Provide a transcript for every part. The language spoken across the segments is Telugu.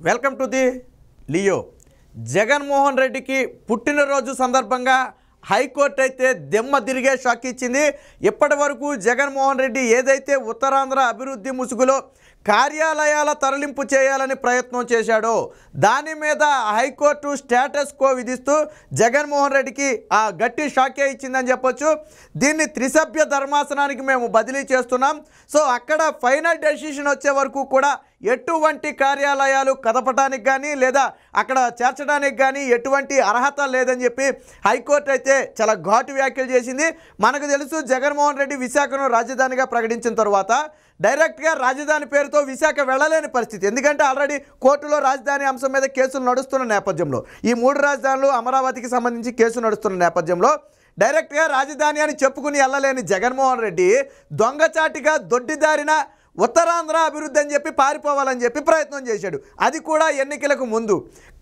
Welcome to the Leo. Jaganmohan రెడ్డికి పుట్టినరోజు సందర్భంగా హైకోర్టు అయితే దిమ్మ తిరిగే షాక్ ఇచ్చింది. ఇప్పటి వరకు జగన్మోహన్ రెడ్డి ఏదైతే ఉత్తరాంధ్ర అభివృద్ధి ముసుగులో కార్యాలయాల తరలింపు చేయాలని ప్రయత్నం చేశాడో దాని మీద హైకోర్టు స్టేటస్ కో విధిస్తూ జగన్మోహన్ రెడ్డికి ఆ గట్టి షాకే ఇచ్చిందని చెప్పొచ్చు. దీన్ని త్రిసభ్య ధర్మాసనానికి మేము బదిలీ చేస్తున్నాం. సో అక్కడ ఫైనల్ డెసిషన్ వచ్చే వరకు కూడా ఎటువంటి కార్యాలయాలు కదపడానికి కానీ లేదా అక్కడ చేర్చడానికి కానీ ఎటువంటి అర్హత లేదని చెప్పి హైకోర్టు అయితే చాలా ఘాటు వ్యాఖ్యలు చేసింది. మనకు తెలుసు జగన్మోహన్ రెడ్డి విశాఖను రాజధానిగా ప్రకటించిన తర్వాత డైరెక్ట్గా రాజధాని పేరుతో విశాఖ వెళ్ళలేని పరిస్థితి. ఎందుకంటే ఆల్రెడీ కోర్టులో రాజధాని అంశం మీద కేసులు నడుస్తున్న నేపథ్యంలో, ఈ 3 రాజధానులు అమరావతికి సంబంధించి కేసు నడుస్తున్న నేపథ్యంలో డైరెక్ట్గా రాజధాని అని చెప్పుకుని వెళ్ళలేని జగన్మోహన్ రెడ్డి దొంగచాటిగా దొడ్డిదారిన ఉత్తరాంధ్ర అభివృద్ధి అని చెప్పి పారిపోవాలని చెప్పి ప్రయత్నం చేశాడు. అది కూడా ఎన్నికలకు ముందు.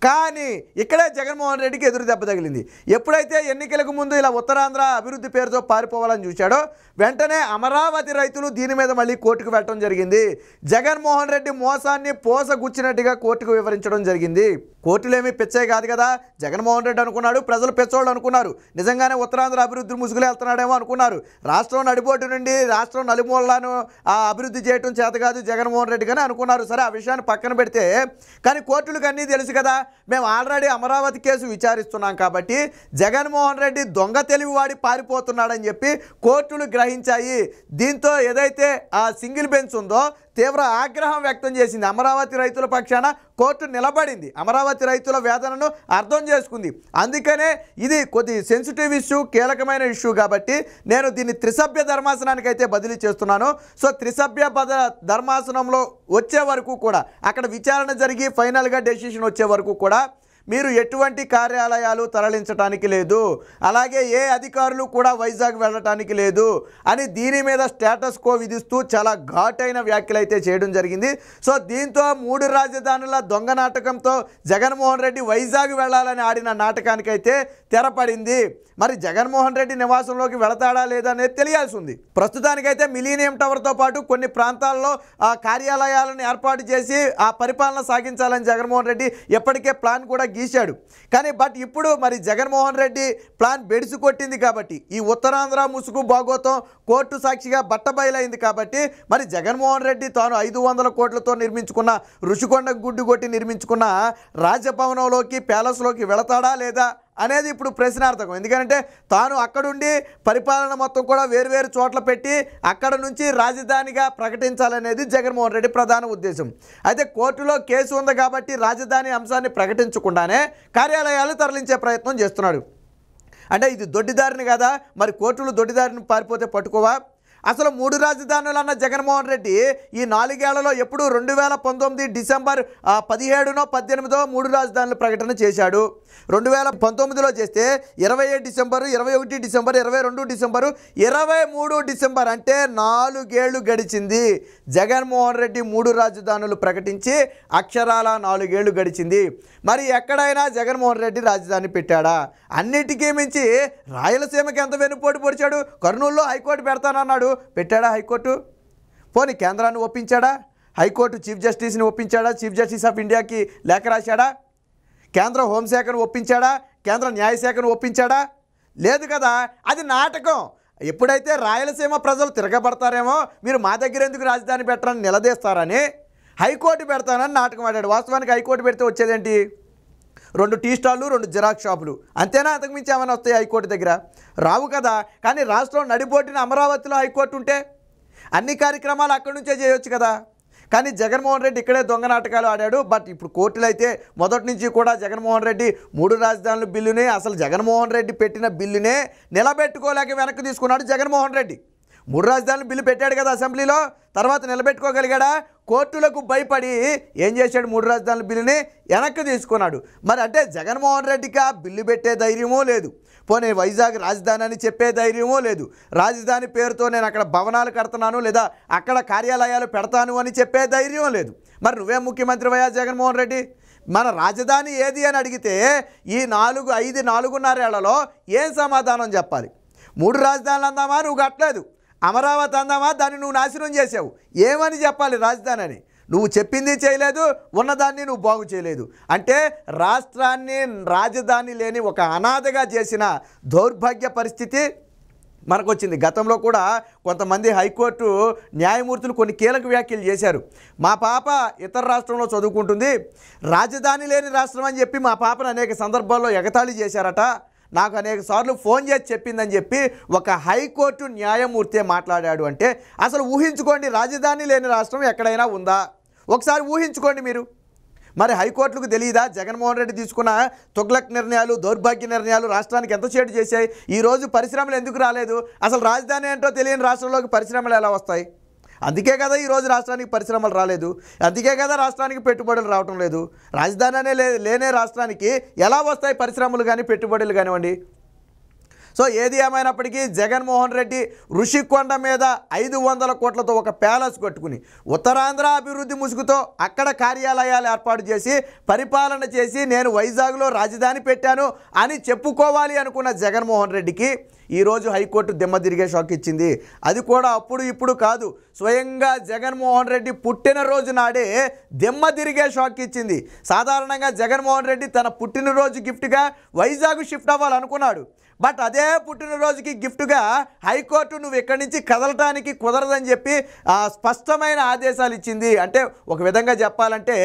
కానీ ఇక్కడే జగన్మోహన్ రెడ్డికి ఎదురు దెబ్బ తగిలింది. ఎప్పుడైతే ఎన్నికలకు ముందు ఇలా ఉత్తరాంధ్ర అభివృద్ధి పేరుతో పారిపోవాలని చూశాడో వెంటనే అమరావతి రైతులు దీని మీద మళ్ళీ కోర్టుకు వెళ్ళడం జరిగింది. జగన్మోహన్ రెడ్డి మోసాన్ని పోసగుచ్చినట్టుగా కోర్టుకు వివరించడం జరిగింది. కోర్టులేమీ పిచ్చాయి కాదు కదా. జగన్మోహన్ రెడ్డి అనుకున్నాడు, ప్రజలు పిచ్చోళ్ళు అనుకున్నారు. నిజంగానే ఉత్తరాంధ్ర అభివృద్ధి ముసుగులు వెళ్తున్నాడేమో అనుకున్నారు. రాష్ట్రం నడిబోటు నుండి రాష్ట్రం నలుమూలలను అభివృద్ధి చేయడం చేత కాదు జగన్మోహన్ రెడ్డి కానీ అనుకున్నారు. సరే, ఆ విషయాన్ని పక్కన పెడితే కానీ కోర్టులకు అన్నీ తెలుసు కదా. మేము ఆల్రెడీ అమరావతి కేసు విచారిస్తున్నాం కాబట్టి జగన్మోహన్ రెడ్డి దొంగ తెలివి వాడి పారిపోతున్నాడని చెప్పి కోర్టులు గ్రహించాయి. దీంతో ఏదైతే ఆ సింగిల్ బెంచ్ ఉందో తీవ్ర ఆగ్రహం వ్యక్తం చేసింది. అమరావతి రైతుల పక్షాన కోర్టు నిలబడింది. అమరావతి రైతుల వేదనను అర్థం చేసుకుంది. అందుకనే ఇది కొద్ది సెన్సిటివ్ ఇష్యూ, కీలకమైన ఇష్యూ కాబట్టి నేను దీన్ని త్రిసభ్య ధర్మాసనానికి అయితే బదిలీ చేస్తున్నాను. సో త్రిసభ్య ధర్మాసనంలో వచ్చే వరకు కూడా అక్కడ విచారణ జరిగి ఫైనల్గా డెసిషన్ వచ్చే వరకు కూడా మీరు ఎటువంటి కార్యాలయాలు తరలించడానికి లేదు, అలాగే ఏ అధికారులు కూడా వైజాగ్ వెళ్ళటానికి లేదు అని దీని మీద స్టేటస్ కో విధిస్తూ చాలా ఘాటైన వ్యాఖ్యలు అయితే చేయడం జరిగింది. సో దీంతో 3 రాజధానుల దొంగ నాటకంతో జగన్మోహన్ రెడ్డి వైజాగ్ వెళ్ళాలని ఆడిన నాటకానికైతే తెరపడింది. మరి జగన్మోహన్ రెడ్డి నివాసంలోకి వెళతాడా లేదా అనేది తెలియాల్సి ఉంది. ప్రస్తుతానికైతే మిలీనియం టవర్తో పాటు కొన్ని ప్రాంతాల్లో ఆ కార్యాలయాలను ఏర్పాటు చేసి ఆ పరిపాలన సాగించాలని జగన్మోహన్ రెడ్డి ఎప్పటికే ప్లాన్ కూడా గీశాడు. కానీ ఇప్పుడు మరి జగన్మోహన్ రెడ్డి ప్లాన్ బెడిసి కొట్టింది కాబట్టి ఈ ఉత్తరాంధ్ర ముసుగు భాగోతం కోర్టు సాక్షిగా బట్టబయలైంది కాబట్టి మరి జగన్మోహన్ రెడ్డి తాను 500 కోట్లతో నిర్మించుకున్న ఋషికొండ గుడ్డు కొట్టి నిర్మించుకున్న రాజభవనంలోకి ప్యాలెస్లోకి వెళతాడా లేదా అనేది ఇప్పుడు ప్రశ్నార్థకం. ఎందుకంటే తాను అక్కడుండి పరిపాలన మొత్తం కూడా వేరువేరు చోట్ల పెట్టి అక్కడ నుంచి రాజధానిగా ప్రకటించాలనేది జగన్మోహన్ రెడ్డి ప్రధాన ఉద్దేశం. అయితే కోర్టులో కేసు ఉంది కాబట్టి రాజధాని అంశాన్ని ప్రకటించకుండానే కార్యాలయాలు తరలించే ప్రయత్నం చేస్తున్నాడు. అంటే ఇది దొడ్డిదారిని కదా, మరి కోర్టులు దొడ్డిదారిని పారిపోతే పట్టుకోవా? అసలు 3 రాజధానులు అన్న జగన్మోహన్ రెడ్డి ఈ 4 ఏళ్లలో ఎప్పుడు 2019 డిసెంబర్ 17నో 18దో 3 రాజధానుల ప్రకటన చేశాడు. 2019లో చేస్తే 27 డిసెంబరు, 21 డిసెంబర్, 22 డిసెంబరు, 23 డిసెంబర్ అంటే 4 ఏళ్ళు గడిచింది. జగన్మోహన్ రెడ్డి 3 రాజధానులు ప్రకటించి అక్షరాల 4 ఏళ్ళు గడిచింది. మరి ఎక్కడైనా జగన్మోహన్ రెడ్డి రాజధాని పెట్టాడా? అన్నిటికీ మించి రాయలసీమకి ఎంత వెనుపోటు పొడిచాడు. కర్నూలులో హైకోర్టు పెడతానన్నాడు, పెట్టాడా హైకోర్టు? పోనీ కేంద్రాన్ని ఒప్పించాడా? హైకోర్టు చీఫ్ జస్టిస్ని ఒప్పించాడా? చీఫ్ జస్టిస్ ఆఫ్ ఇండియాకి లేఖ రాశాడా? కేంద్ర హోంశాఖను ఒప్పించాడా? కేంద్ర న్యాయశాఖను ఒప్పించాడా? లేదు కదా. అది నాటకం. ఎప్పుడైతే రాయలసీమ ప్రజలు తిరగబడతారేమో మీరు మా దగ్గర ఎందుకు రాజధాని పెట్టాలని నిలదీస్తారని హైకోర్టు పెడతానని నాటకం ఆడాడు. వాస్తవానికి హైకోర్టు పెడితే వచ్చేదేంటి? 2 టీ స్టాళ్ళు, 2 జిరాక్స్ షాపులు, అంతేనా? అంతకుమించి ఏమైనా వస్తాయి హైకోర్టు దగ్గర? రావు కదా. కానీ రాష్ట్రం నడిబొట్టిన అమరావతిలో హైకోర్టు ఉంటే అన్ని కార్యక్రమాలు అక్కడి నుంచే చేయొచ్చు కదా. కానీ జగన్మోహన్ రెడ్డి ఇక్కడే దొంగ నాటకాలు ఆడాడు. ఇప్పుడు కోర్టులు అయితే మొదటి నుంచి కూడా జగన్మోహన్ రెడ్డి 3 రాజధానుల బిల్లునే, అసలు జగన్మోహన్ రెడ్డి పెట్టిన బిల్లునే నిలబెట్టుకోలేక వెనక్కి తీసుకున్నాడు జగన్మోహన్ రెడ్డి. 3 రాజధానుల బిల్లు పెట్టాడు కదా అసెంబ్లీలో, తర్వాత నిలబెట్టుకోగలిగాడా? కోర్టులకు భయపడి ఏం చేశాడు? 3 రాజధానుల బిల్లుని వెనక్కి తీసుకున్నాడు. మరి అంటే జగన్మోహన్ రెడ్డికి ఆ బిల్లు పెట్టే ధైర్యమో లేదు, పోనీ వైజాగ్ రాజధాని అని చెప్పే ధైర్యమో లేదు, రాజధాని పేరుతో నేను అక్కడ భవనాలు కడుతున్నాను లేదా అక్కడ కార్యాలయాలు పెడతాను అని చెప్పే ధైర్యం లేదు. మరి నువ్వే ముఖ్యమంత్రివయ్యా జగన్మోహన్ రెడ్డి? మన రాజధాని ఏది అని అడిగితే ఈ 4-5-4.5 ఏళ్లలో ఏం సమాధానం చెప్పాలి? 3 రాజధానులు అందామా, నువ్వు కట్టలేదు. అమరావతి అందామా, దాన్ని నువ్వు నాశనం చేసావు. ఏమని చెప్పాలి రాజధాని అని? నువ్వు చెప్పింది చేయలేదు, ఉన్నదాన్ని నువ్వు బాగు చేయలేదు. అంటే రాష్ట్రాన్ని రాజధాని లేని ఒక అనాథగా చేసిన దౌర్భాగ్య పరిస్థితి మనకు వచ్చింది. గతంలో కూడా కొంతమంది హైకోర్టు న్యాయమూర్తులు కొన్ని కీలక వ్యాఖ్యలు చేశారు. మా పాప ఇతర రాష్ట్రంలో చదువుకుంటుంది, రాజధాని లేని రాష్ట్రం అని చెప్పి మా పాపను అనేక సందర్భాల్లో ఎగతాళి చేశారట, నాకు అనేక సార్లు ఫోన్ చేసి చెప్పిందని చెప్పి ఒక హైకోర్టు న్యాయమూర్తే మాట్లాడాడు. అంటే అసలు ఊహించుకోండి, రాజధాని లేని రాష్ట్రం ఎక్కడైనా ఉందా? ఒకసారి ఊహించుకోండి మీరు. మరి హైకోర్టులకు తెలియదా జగన్మోహన్ రెడ్డి తీసుకున్న తుగ్లక్ నిర్ణయాలు, దౌర్భాగ్య నిర్ణయాలు రాష్ట్రానికి ఎంత చేటు చేశాయి? ఈరోజు పరిశ్రమలు ఎందుకు రాలేదు? అసలు రాజధాని ఏంటో తెలియని రాష్ట్రంలోకి పరిశ్రమలు ఎలా వస్తాయి? అందుకే కదా ఈరోజు రాష్ట్రానికి పరిశ్రమలు రాలేదు, అందుకే కదా రాష్ట్రానికి పెట్టుబడులు రావటం లేదు. రాజధాని అనే లేనే రాష్ట్రానికి ఎలా వస్తాయి పరిశ్రమలు కానీ పెట్టుబడులు కానివ్వండి? సో ఏది ఏమైనప్పటికీ జగన్మోహన్ రెడ్డి ఋషికొండ మీద 500 కోట్లతో ఒక ప్యాలెస్ కట్టుకుని ఉత్తరాంధ్ర అభివృద్ధి ముసుగుతో అక్కడ కార్యాలయాలు ఏర్పాటు చేసి పరిపాలన చేసి నేను వైజాగ్లో రాజధాని పెట్టాను అని చెప్పుకోవాలి అనుకున్న జగన్మోహన్ రెడ్డికి ఈరోజు హైకోర్టు దిమ్మ తిరిగే షాక్ ఇచ్చింది. అది కూడా అప్పుడు ఇప్పుడు కాదు, స్వయంగా జగన్మోహన్ రెడ్డి పుట్టినరోజు నాడే దిమ్మ తిరిగే షాక్ ఇచ్చింది. సాధారణంగా జగన్మోహన్ రెడ్డి తన పుట్టినరోజు గిఫ్ట్గా వైజాగ్ షిఫ్ట్ అవ్వాలనుకున్నాడు. బట్ అదే పుట్టినరోజుకి గిఫ్ట్గా హైకోర్టు నువ్వు ఇక్కడి నుంచి కదలటానికి కుదరదని చెప్పి స్పష్టమైన ఆదేశాలు ఇచ్చింది. అంటే ఒక విధంగా చెప్పాలంటే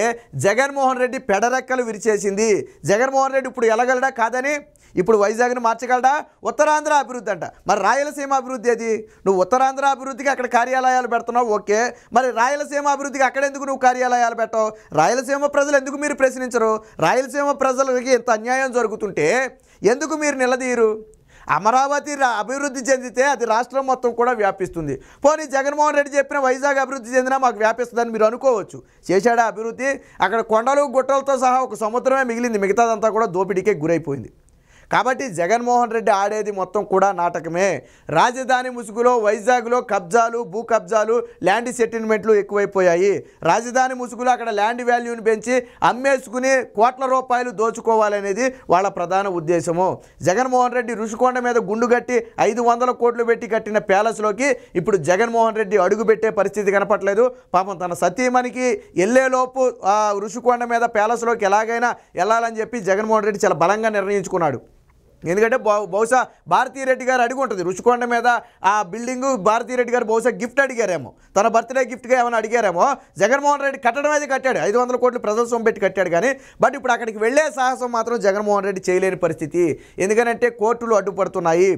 జగన్మోహన్ రెడ్డి పెడరెక్కలు విరిచేసింది. జగన్మోహన్ రెడ్డి ఇప్పుడు ఎలాగలడా కాదని, ఇప్పుడు వైజాగ్ని మార్చగలడా? ఉత్తరాంధ్ర అభివృద్ధి అంట, మరి రాయలసీమ అభివృద్ధి అది? నువ్వు ఉత్తరాంధ్ర అభివృద్ధికి అక్కడ కార్యాలయాలు పెడుతున్నావు, ఓకే, మరి రాయలసీమ అభివృద్ధికి అక్కడెందుకు నువ్వు కార్యాలయాలు పెట్టవు? రాయలసీమ ప్రజలు ఎందుకు మీరు ప్రశ్నించరు? రాయలసీమ ప్రజలకి ఎంత అన్యాయం జరుగుతుంటే ఎందుకు మీరు నిలదీయరు? అమరావతి అభివృద్ధి చెందితే అది రాష్ట్రం మొత్తం కూడా వ్యాపిస్తుంది. పోనీ జగన్మోహన్ రెడ్డి చెప్పిన వైజాగ్ అభివృద్ధి చెందినా మాకు వ్యాపిస్తుందని మీరు అనుకోవచ్చు. చేశాడా అభివృద్ధి? అక్కడ కొండలు గుట్టలతో సహా ఒక సముద్రమే మిగిలింది, మిగతాదంతా కూడా దోపిడీకే గురైపోయింది. కాబట్టి జగన్మోహన్ రెడ్డి ఆడేది మొత్తం కూడా నాటకమే. రాజధాని ముసుగులో వైజాగ్లో కబ్జాలు, భూ కబ్జాలు, ల్యాండ్ సెటిల్మెంట్లు ఎక్కువైపోయాయి. రాజధాని ముసుగులో అక్కడ ల్యాండ్ వాల్యూని పెంచి అమ్మేసుకుని కోట్ల రూపాయలు దోచుకోవాలనేది వాళ్ళ ప్రధాన ఉద్దేశము. జగన్మోహన్ రెడ్డి ఋషికొండ మీద గుండు కట్టి 500 కోట్లు పెట్టి కట్టిన ప్యాలెస్లోకి ఇప్పుడు జగన్మోహన్ రెడ్డి అడుగు పెట్టే పరిస్థితి కనపట్లేదు. పాపం తన సతీమణికి వెళ్ళేలోపు ఋషికొండ మీద ప్యాలెస్లోకి ఎలాగైనా వెళ్ళాలని చెప్పి జగన్మోహన్ రెడ్డి చాలా బలంగా నిర్ణయించుకున్నాడు. ఎందుకంటే బహుశా భారతీరెడ్డి గారు అడిగి ఉంటుంది ఋషికొండ మీద ఆ బిల్డింగు. భారతీరెడ్డి గారు బహుశా గిఫ్ట్ అడిగారేమో, తన బర్త్డే గిఫ్ట్గా ఏమైనా అడిగారేమో. జగన్మోహన్ రెడ్డి కట్టడం అయితే కట్టాడు, 500 కోట్లు ప్రజల సొమ్ము పెట్టి కట్టాడు. కానీ బట్ ఇప్పుడు అక్కడికి వెళ్ళే సాహసం మాత్రం జగన్మోహన్ రెడ్డి చేయలేని పరిస్థితి. ఎందుకంటే కోర్టులు అడ్డుపడుతున్నాయి.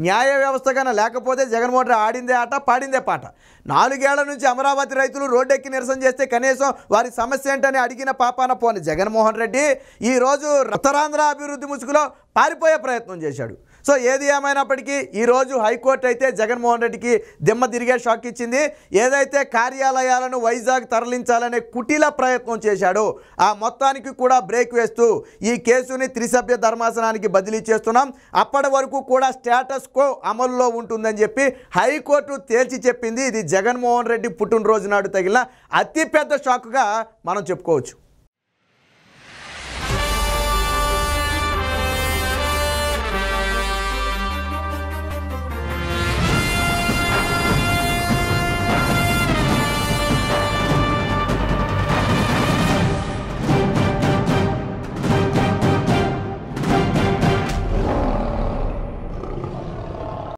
న్యాయ వ్యవస్థ కన్నా లేకపోతే జగన్మోహన్ రెడ్డి ఆడిందే ఆట, పాడిందే పాట. 4 ఏళ్ల నుంచి అమరావతి రైతులు రోడ్డెక్కి నిరసన చేస్తే కనీసం వారి సమస్య ఏంటని అడిగిన పాపాన పోని జగన్మోహన్ రెడ్డి ఈరోజు ఉత్తరాంధ్ర అభివృద్ధి ముసుగులో పారిపోయే ప్రయత్నం చేశాడు. సో ఏది ఏమైనప్పటికీ ఈరోజు హైకోర్టు అయితే జగన్మోహన్ రెడ్డికి దిమ్మ తిరిగే షాక్ ఇచ్చింది. ఏదైతే కార్యాలయాలను వైజాగ్ తరలించాలనే కుటిల ప్రయత్నం చేశాడో ఆ మొత్తానికి కూడా బ్రేక్ వేస్తూ ఈ కేసుని త్రిసభ్య ధర్మాసనానికి బదిలీ చేస్తున్నాం, అప్పటి వరకు కూడా స్టేటస్ కో అమల్లో ఉంటుందని చెప్పి హైకోర్టు తేల్చి చెప్పింది. ఇది జగన్మోహన్ రెడ్డి పుట్టినరోజు నాడు తగిలిన అతిపెద్ద షాక్గా మనం చెప్పుకోవచ్చు.